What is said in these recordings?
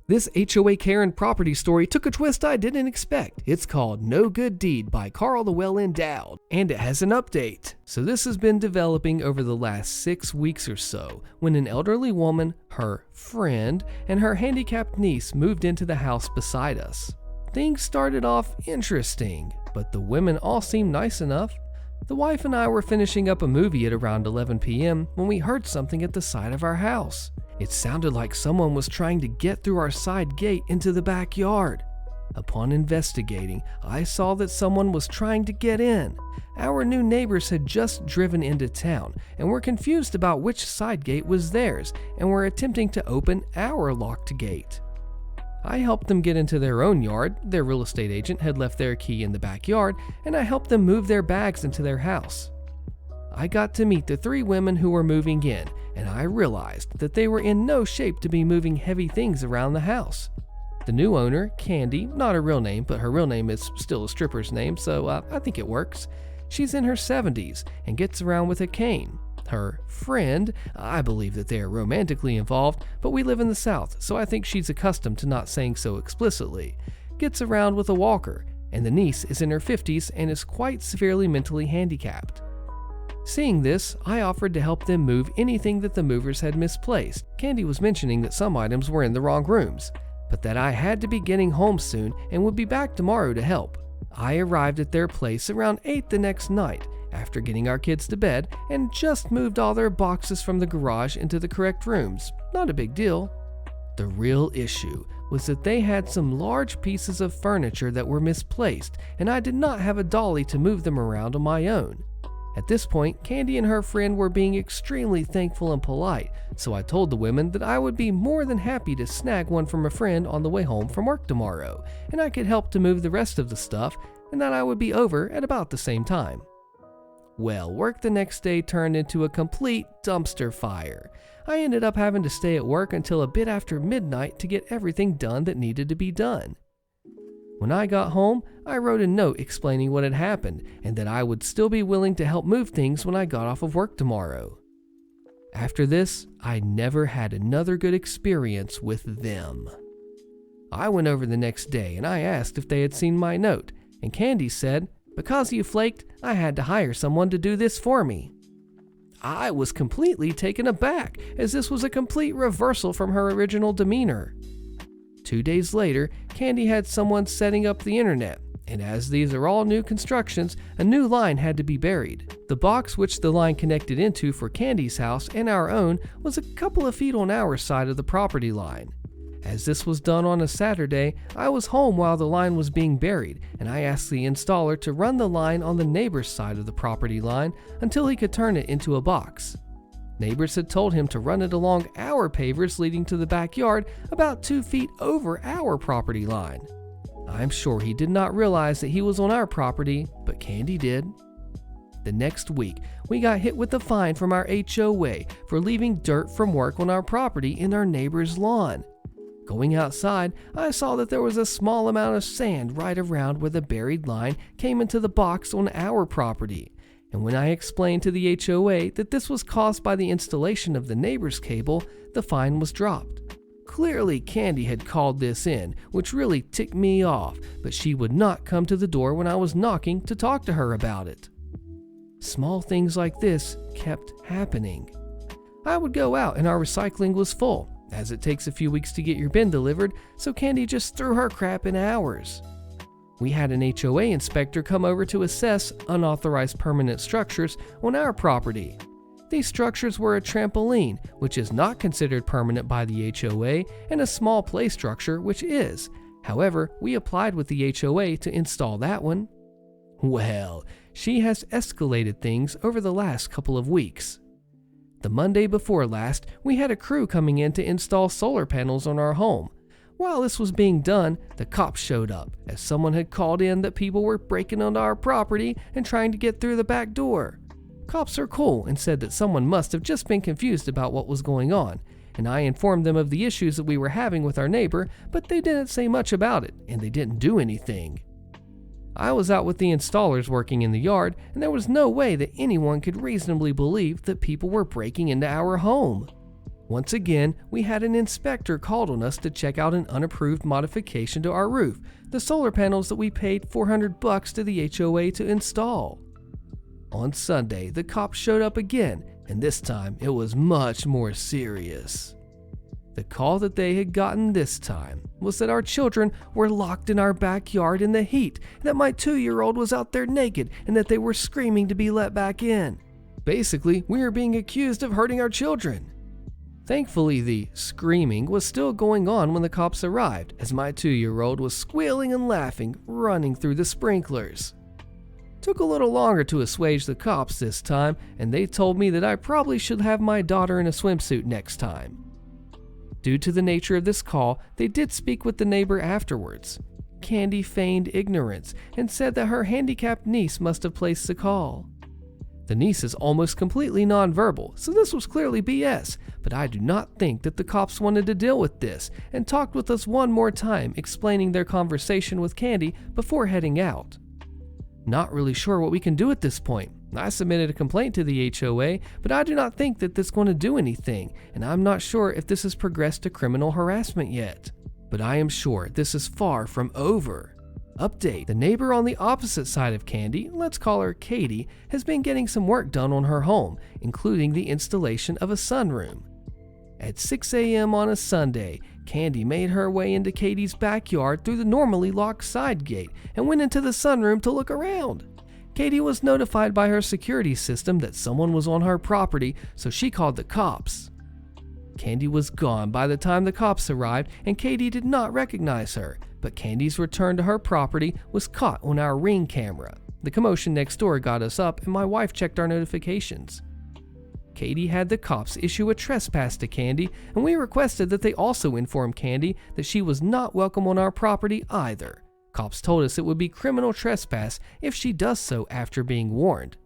This HOA Karen property story took a twist I didn't expect. It's called No Good Deed by Carl the Well Endowed, and it has an update. So this has been developing over the last 6 weeks or so, when an elderly woman, her friend, and her handicapped niece moved into the house beside us. Things started off interesting, but the women all seemed nice enough. The wife and I were finishing up a movie at around 11 p.m. when we heard something at the side of our house. It sounded like someone was trying to get through our side gate into the backyard. Upon investigating, I saw that someone was trying to get in. Our new neighbors had just driven into town and were confused about which side gate was theirs and were attempting to open our locked gate. I helped them get into their own yard. Their real estate agent had left their key in the backyard, and I helped them move their bags into their house. I got to meet the 3 women who were moving in, and I realized that they were in no shape to be moving heavy things around the house. The new owner, Candy, not her real name, but her real name is still a stripper's name, so I think it works. She's in her 70s and gets around with a cane. Her friend, I believe that they are romantically involved, but we live in the South, so I think she's accustomed to not saying so explicitly, gets around with a walker, and the niece is in her 50s and is quite severely mentally handicapped. Seeing this, I offered to help them move anything that the movers had misplaced. Candy was mentioning that some items were in the wrong rooms, but that I had to be getting home soon and would be back tomorrow to help. I arrived at their place around 8 the next night, after getting our kids to bed, and just moved all their boxes from the garage into the correct rooms. Not a big deal. The real issue was that they had some large pieces of furniture that were misplaced, and I did not have a dolly to move them around on my own. At this point, Candy and her friend were being extremely thankful and polite, so I told the women that I would be more than happy to snag one from a friend on the way home from work tomorrow, and I could help to move the rest of the stuff, and that I would be over at about the same time. Well, work the next day turned into a complete dumpster fire. I ended up having to stay at work until a bit after midnight to get everything done that needed to be done. When I got home, I wrote a note explaining what had happened and that I would still be willing to help move things when I got off of work tomorrow. After this, I never had another good experience with them. I went over the next day and I asked if they had seen my note, and Candy said, "Because you flaked, I had to hire someone to do this for me." I was completely taken aback, as this was a complete reversal from her original demeanor. 2 days later, Candy had someone setting up the internet, and as these are all new constructions, a new line had to be buried. The box which the line connected into for Candy's house and our own was a couple of feet on our side of the property line. As this was done on a Saturday, I was home while the line was being buried, and I asked the installer to run the line on the neighbor's side of the property line until he could turn it into a box. Neighbors had told him to run it along our pavers leading to the backyard about 2 feet over our property line. I'm sure he did not realize that he was on our property, but Candy did. The next week, we got hit with a fine from our HOA for leaving dirt from work on our property in our neighbor's lawn. Going outside, I saw that there was a small amount of sand right around where the buried line came into the box on our property. And when I explained to the HOA that this was caused by the installation of the neighbor's cable, the fine was dropped. Clearly, Candy had called this in, which really ticked me off, but she would not come to the door when I was knocking to talk to her about it. Small things like this kept happening. I would go out and our recycling was full, as it takes a few weeks to get your bin delivered, so Candy just threw her crap in ours. We had an HOA inspector come over to assess unauthorized permanent structures on our property. These structures were a trampoline, which is not considered permanent by the HOA, and a small play structure, which is. However, we applied with the HOA to install that one. Well, she has escalated things over the last couple of weeks. The Monday before last, we had a crew coming in to install solar panels on our home. While this was being done, the cops showed up, as someone had called in that people were breaking onto our property and trying to get through the back door. Cops are cool and said that someone must have just been confused about what was going on, and I informed them of the issues that we were having with our neighbor, but they didn't say much about it, and they didn't do anything. I was out with the installers working in the yard, and there was no way that anyone could reasonably believe that people were breaking into our home. Once again, we had an inspector called on us to check out an unapproved modification to our roof, the solar panels that we paid $400 to the HOA to install. On Sunday, the cops showed up again, and this time it was much more serious. The call that they had gotten this time was that our children were locked in our backyard in the heat, and that my 2-year-old was out there naked, and that they were screaming to be let back in. Basically, we were being accused of hurting our children. Thankfully, the screaming was still going on when the cops arrived, as my 2-year-old was squealing and laughing, running through the sprinklers. Took a little longer to assuage the cops this time, and they told me that I probably should have my daughter in a swimsuit next time. Due to the nature of this call, they did speak with the neighbor afterwards. Candy feigned ignorance and said that her handicapped niece must have placed the call. The niece is almost completely nonverbal, so this was clearly BS, but I do not think that the cops wanted to deal with this and talked with us one more time, explaining their conversation with Candy before heading out. Not really sure what we can do at this point. I submitted a complaint to the HOA, but I do not think that this is going to do anything, and I'm not sure if this has progressed to criminal harassment yet. But I am sure this is far from over. Update: the neighbor on the opposite side of Candy, let's call her Katie, has been getting some work done on her home, including the installation of a sunroom. At 6 a.m. on a Sunday, Candy made her way into Katie's backyard through the normally locked side gate and went into the sunroom to look around. Katie was notified by her security system that someone was on her property, so she called the cops. Candy was gone by the time the cops arrived, and Katie did not recognize her, but Candy's return to her property was caught on our Ring camera. The commotion next door got us up, and my wife checked our notifications. Katie had the cops issue a trespass to Candy, and we requested that they also inform Candy that she was not welcome on our property either. Cops told us it would be criminal trespass if she does so after being warned.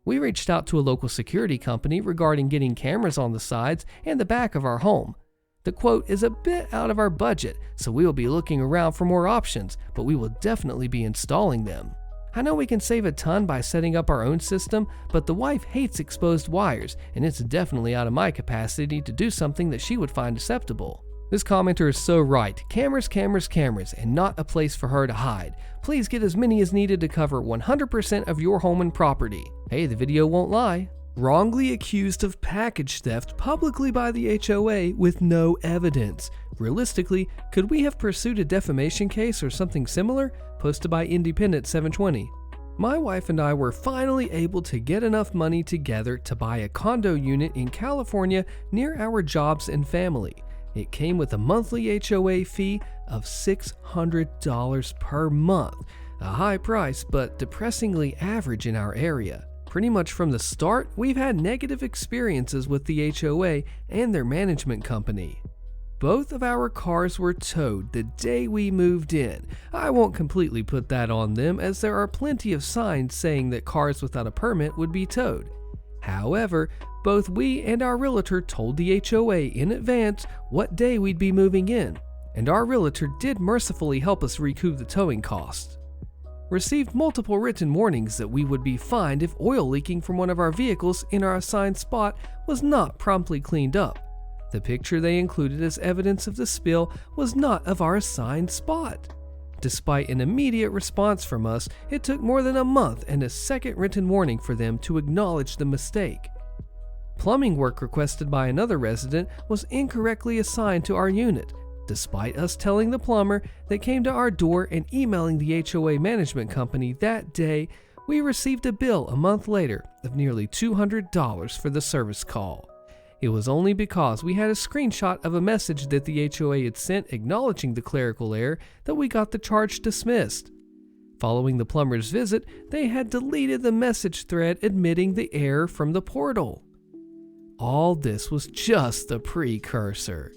We reached out to a local security company regarding getting cameras on the sides and the back of our home. The quote is a bit out of our budget, so we will be looking around for more options, but we will definitely be installing them. I know we can save a ton by setting up our own system, but the wife hates exposed wires, and it's definitely out of my capacity to do something that she would find acceptable. This commenter is so right. Cameras, cameras, cameras, and not a place for her to hide. Please get as many as needed to cover 100% of your home and property. Hey, the video won't lie. Wrongly accused of package theft publicly by the HOA with no evidence. Realistically, could we have pursued a defamation case or something similar? Posted by Independent 720. My wife and I were finally able to get enough money together to buy a condo unit in California near our jobs and family. It came with a monthly HOA fee of $600 per month, a high price but depressingly average in our area. Pretty much from the start, we've had negative experiences with the HOA and their management company. Both of our cars were towed the day we moved in. I won't completely put that on them, as there are plenty of signs saying that cars without a permit would be towed. However, both we and our realtor told the HOA in advance what day we'd be moving in, and our realtor did mercifully help us recoup the towing costs. Received multiple written warnings that we would be fined if oil leaking from one of our vehicles in our assigned spot was not promptly cleaned up. The picture they included as evidence of the spill was not of our assigned spot. Despite an immediate response from us, it took more than a month and a second written warning for them to acknowledge the mistake. Plumbing work requested by another resident was incorrectly assigned to our unit, despite us telling the plumber that came to our door and emailing the HOA management company that day. We received a bill a month later of nearly $200 for the service call. It was only because we had a screenshot of a message that the HOA had sent acknowledging the clerical error that we got the charge dismissed. Following the plumber's visit, they had deleted the message thread admitting the error from the portal. All this was just the precursor.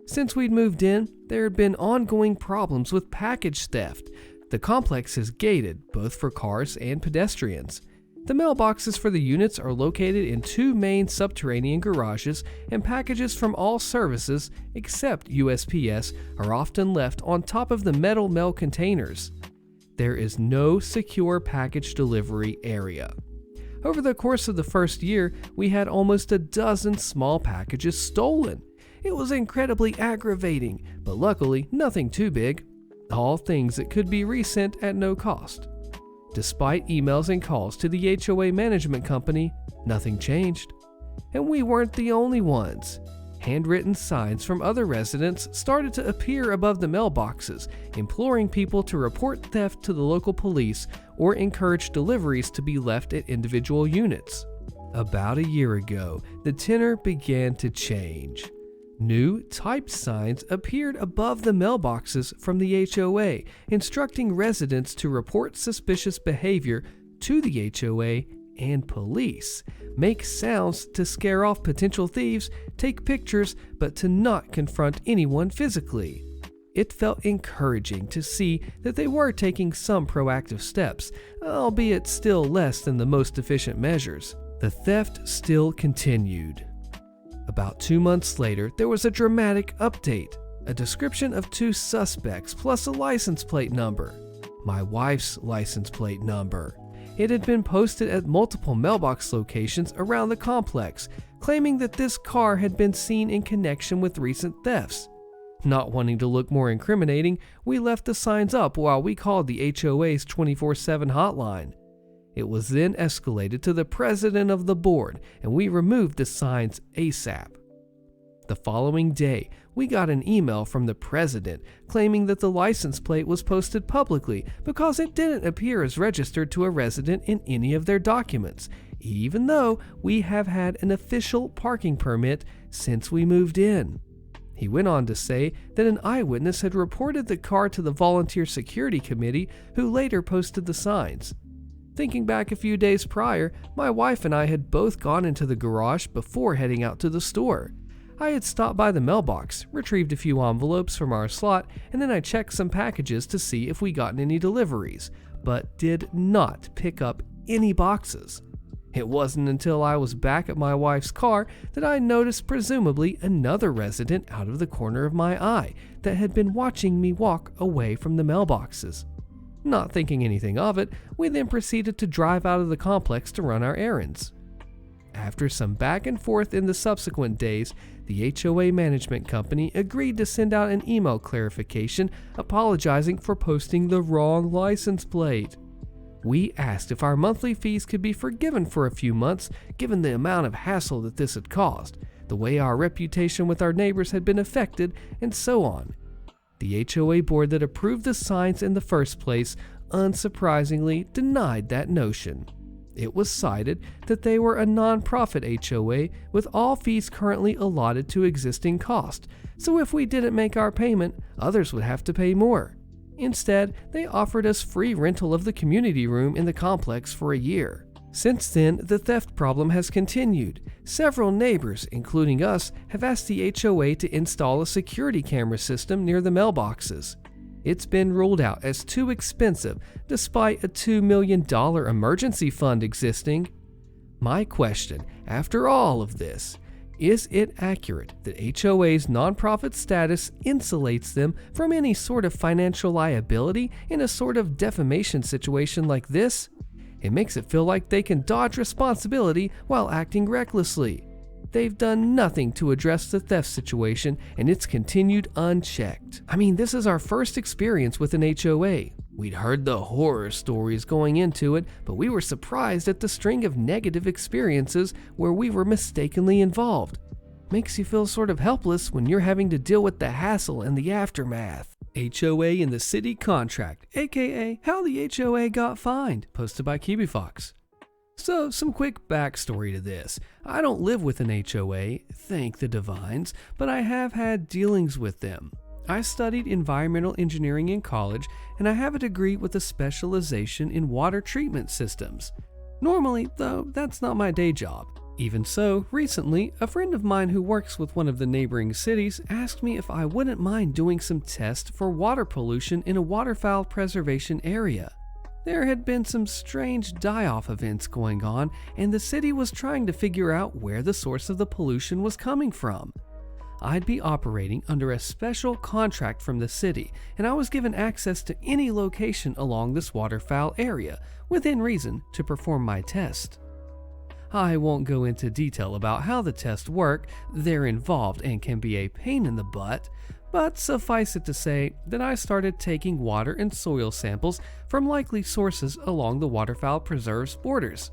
Since we'd moved in, there had been ongoing problems with package theft. The complex is gated, both for cars and pedestrians. The mailboxes for the units are located in 2 main subterranean garages, and packages from all services, except USPS, are often left on top of the metal mail containers. There is no secure package delivery area. Over the course of the first year, we had almost a dozen small packages stolen. It was incredibly aggravating, but luckily nothing too big. All things that could be resent at no cost. Despite emails and calls to the HOA management company, nothing changed. And we weren't the only ones. Handwritten signs from other residents started to appear above the mailboxes, imploring people to report theft to the local police or encourage deliveries to be left at individual units. About a year ago, the tenor began to change. New typed signs appeared above the mailboxes from the HOA, instructing residents to report suspicious behavior to the HOA and police, make sounds to scare off potential thieves, take pictures, but to not confront anyone physically. It felt encouraging to see that they were taking some proactive steps, albeit still less than the most efficient measures. The theft still continued. About 2 months later, there was a dramatic update, a description of 2 suspects plus a license plate number. My wife's license plate number. It had been posted at multiple mailbox locations around the complex, claiming that this car had been seen in connection with recent thefts. Not wanting to look more incriminating, we left the signs up while we called the HOA's 24/7 hotline. It was then escalated to the president of the board, and we removed the signs ASAP. The following day, we got an email from the president claiming that the license plate was posted publicly because it didn't appear as registered to a resident in any of their documents, even though we have had an official parking permit since we moved in. He went on to say that an eyewitness had reported the car to the volunteer security committee, who later posted the signs. Thinking back a few days prior, my wife and I had both gone into the garage before heading out to the store. I had stopped by the mailbox, retrieved a few envelopes from our slot, and then I checked some packages to see if we gotten any deliveries, but did not pick up any boxes. It wasn't until I was back at my wife's car that I noticed presumably another resident out of the corner of my eye that had been watching me walk away from the mailboxes. Not thinking anything of it, we then proceeded to drive out of the complex to run our errands. After some back and forth in the subsequent days, the HOA management company agreed to send out an email clarification apologizing for posting the wrong license plate. We asked if our monthly fees could be forgiven for a few months given the amount of hassle that this had caused, the way our reputation with our neighbors had been affected, and so on. The HOA board that approved the signs in the first place unsurprisingly denied that notion. It was cited that they were a non-profit HOA with all fees currently allotted to existing cost, so if we didn't make our payment, others would have to pay more. Instead, they offered us free rental of the community room in the complex for a year. Since then, the theft problem has continued. Several neighbors, including us, have asked the HOA to install a security camera system near the mailboxes. It's been ruled out as too expensive, despite a $2 million emergency fund existing. My question, after all of this, is it accurate that HOA's nonprofit status insulates them from any sort of financial liability in a sort of defamation situation like this? It makes it feel like they can dodge responsibility while acting recklessly. They've done nothing to address the theft situation, and it's continued unchecked. I mean, this is our first experience with an HOA. We'd heard the horror stories going into it, but we were surprised at the string of negative experiences where we were mistakenly involved. Makes you feel sort of helpless when you're having to deal with the hassle and the aftermath. HOA in the city contract, aka how the HOA got fined, posted by KiwiFox. So, some quick backstory to this. I don't live with an HOA, thank the divines, but I have had dealings with them. I studied environmental engineering in college, and I have a degree with a specialization in water treatment systems. Normally, though, that's not my day job. Even so, recently, a friend of mine who works with one of the neighboring cities asked me if I wouldn't mind doing some tests for water pollution in a waterfowl preservation area. There had been some strange die-off events going on, and the city was trying to figure out where the source of the pollution was coming from. I'd be operating under a special contract from the city, and I was given access to any location along this waterfowl area, within reason, to perform my test. I won't go into detail about how the tests work, they're involved and can be a pain in the butt, but suffice it to say that I started taking water and soil samples from likely sources along the waterfowl preserve's borders.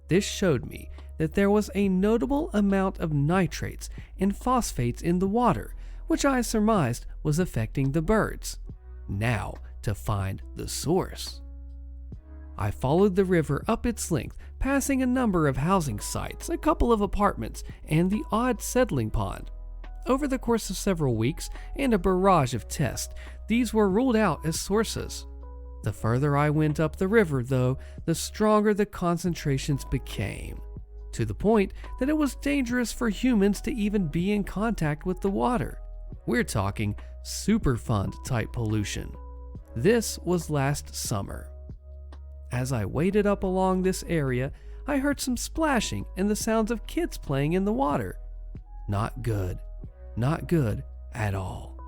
This showed me that there was a notable amount of nitrates and phosphates in the water, which I surmised was affecting the birds. Now to find the source. I followed the river up its length, passing a number of housing sites, a couple of apartments, and the odd settling pond. Over the course of several weeks and a barrage of tests, these were ruled out as sources. The further I went up the river, though, the stronger the concentrations became, to the point that it was dangerous for humans to even be in contact with the water. We're talking Superfund type pollution. This was last summer. As I waded up along this area, I heard some splashing and the sounds of kids playing in the water. Not good. Not good at all.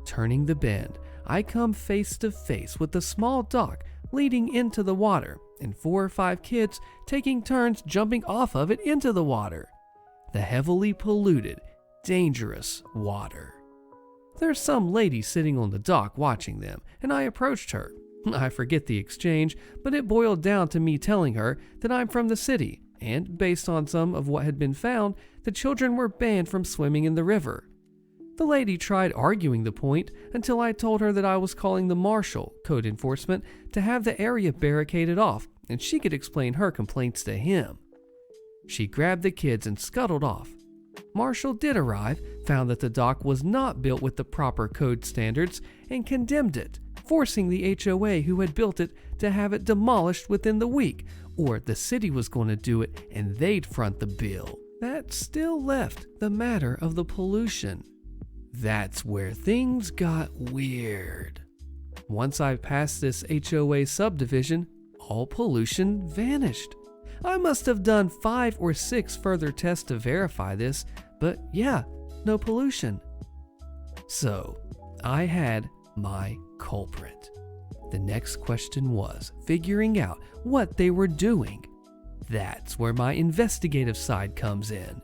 Turning the bend, I come face to face with the small dock leading into the water and 4 or 5 kids taking turns jumping off of it into the water. The heavily polluted, dangerous water. There's some lady sitting on the dock watching them, and I approached her. I forget the exchange, but it boiled down to me telling her that I'm from the city, and based on some of what had been found, the children were banned from swimming in the river. The lady tried arguing the point until I told her that I was calling the marshal, code enforcement, to have the area barricaded off, and she could explain her complaints to him. She grabbed the kids and scuttled off. Marshall did arrive, found that the dock was not built with the proper code standards, and condemned it, forcing the HOA who had built it to have it demolished within the week, or the city was going to do it and they'd front the bill. That still left the matter of the pollution. That's where things got weird. Once I passed this HOA subdivision, all pollution vanished. I must have done 5 or 6 further tests to verify this, but yeah, no pollution. So, I had my culprit. The next question was figuring out what they were doing. That's where my investigative side comes in.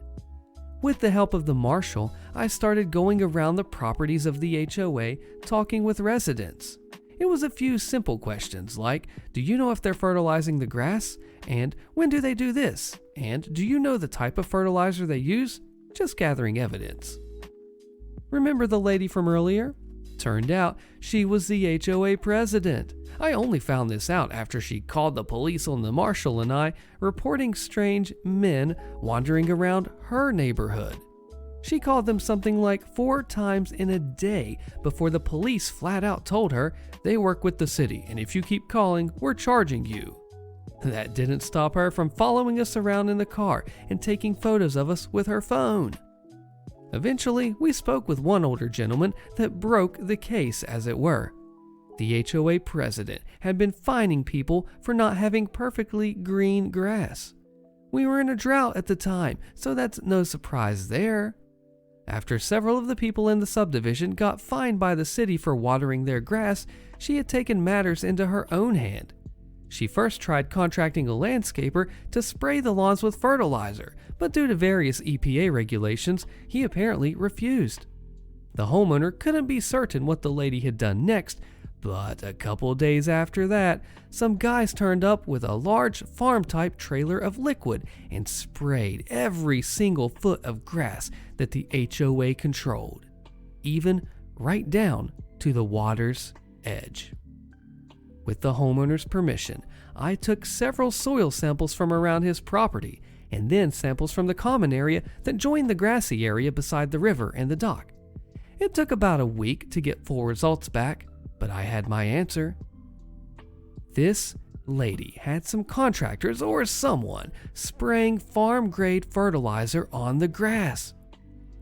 With the help of the marshal, I started going around the properties of the HOA talking with residents. It was a few simple questions like, do you know if they're fertilizing the grass? And when do they do this? And do you know the type of fertilizer they use? Just gathering evidence. Remember the lady from earlier? Turned out she was the HOA president. I only found this out after she called the police on the marshal and I, reporting strange men wandering around her neighborhood. She called them something like 4 times in a day before the police flat out told her they work with the city and if you keep calling, we're charging you. That didn't stop her from following us around in the car and taking photos of us with her phone. Eventually, we spoke with one older gentleman that broke the case, as it were. The HOA president had been fining people for not having perfectly green grass. We were in a drought at the time, so that's no surprise there. After several of the people in the subdivision got fined by the city for watering their grass, she had taken matters into her own hand. She first tried contracting a landscaper to spray the lawns with fertilizer, but due to various EPA regulations, he apparently refused. The homeowner couldn't be certain what the lady had done next, but a couple days after that, some guys turned up with a large farm-type trailer of liquid and sprayed every single foot of grass that the HOA controlled, even right down to the water's edge. With the homeowner's permission, I took several soil samples from around his property and then samples from the common area that joined the grassy area beside the river and the dock. It took about a week to get full results back, but I had my answer. This lady had some contractors or someone spraying farm-grade fertilizer on the grass.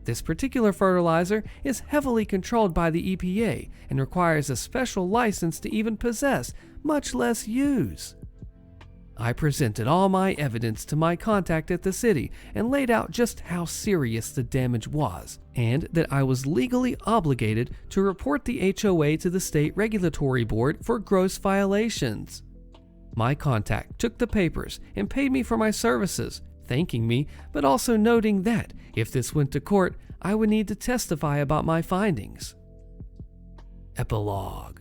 This particular fertilizer is heavily controlled by the EPA and requires a special license to even possess, much less use. I presented all my evidence to my contact at the city and laid out just how serious the damage was, and that I was legally obligated to report the HOA to the state regulatory board for gross violations. My contact took the papers and paid me for my services, thanking me, but also noting that if this went to court, I would need to testify about my findings. Epilogue.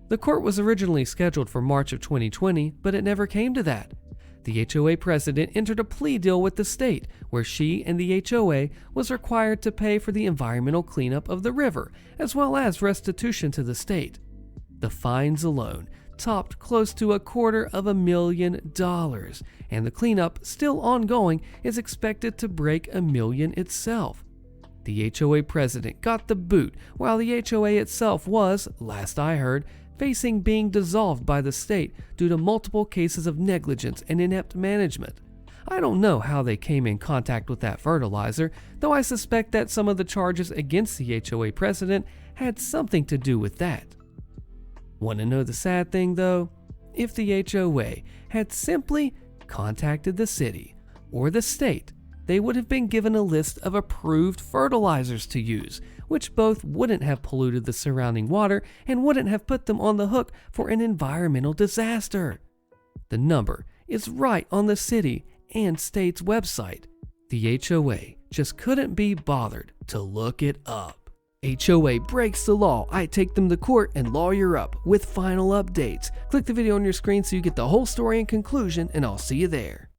The court was originally scheduled for March of 2020, but it never came to that. The HOA president entered a plea deal with the state, where she and the HOA was required to pay for the environmental cleanup of the river, as well as restitution to the state. The fines alone topped close to $250,000, and the cleanup, still ongoing, is expected to break $1 million itself. The HOA president got the boot, while the HOA itself was, last I heard, facing being dissolved by the state due to multiple cases of negligence and inept management. I don't know how they came in contact with that fertilizer, though I suspect that some of the charges against the HOA president had something to do with that. Want to know the sad thing though? If the HOA had simply contacted the city or the state, they would have been given a list of approved fertilizers to use, which both wouldn't have polluted the surrounding water and wouldn't have put them on the hook for an environmental disaster. The number is right on the city and state's website. The HOA just couldn't be bothered to look it up. HOA breaks the law, I take them to court and lawyer up with final updates. Click the video on your screen so you get the whole story and conclusion, and I'll see you there.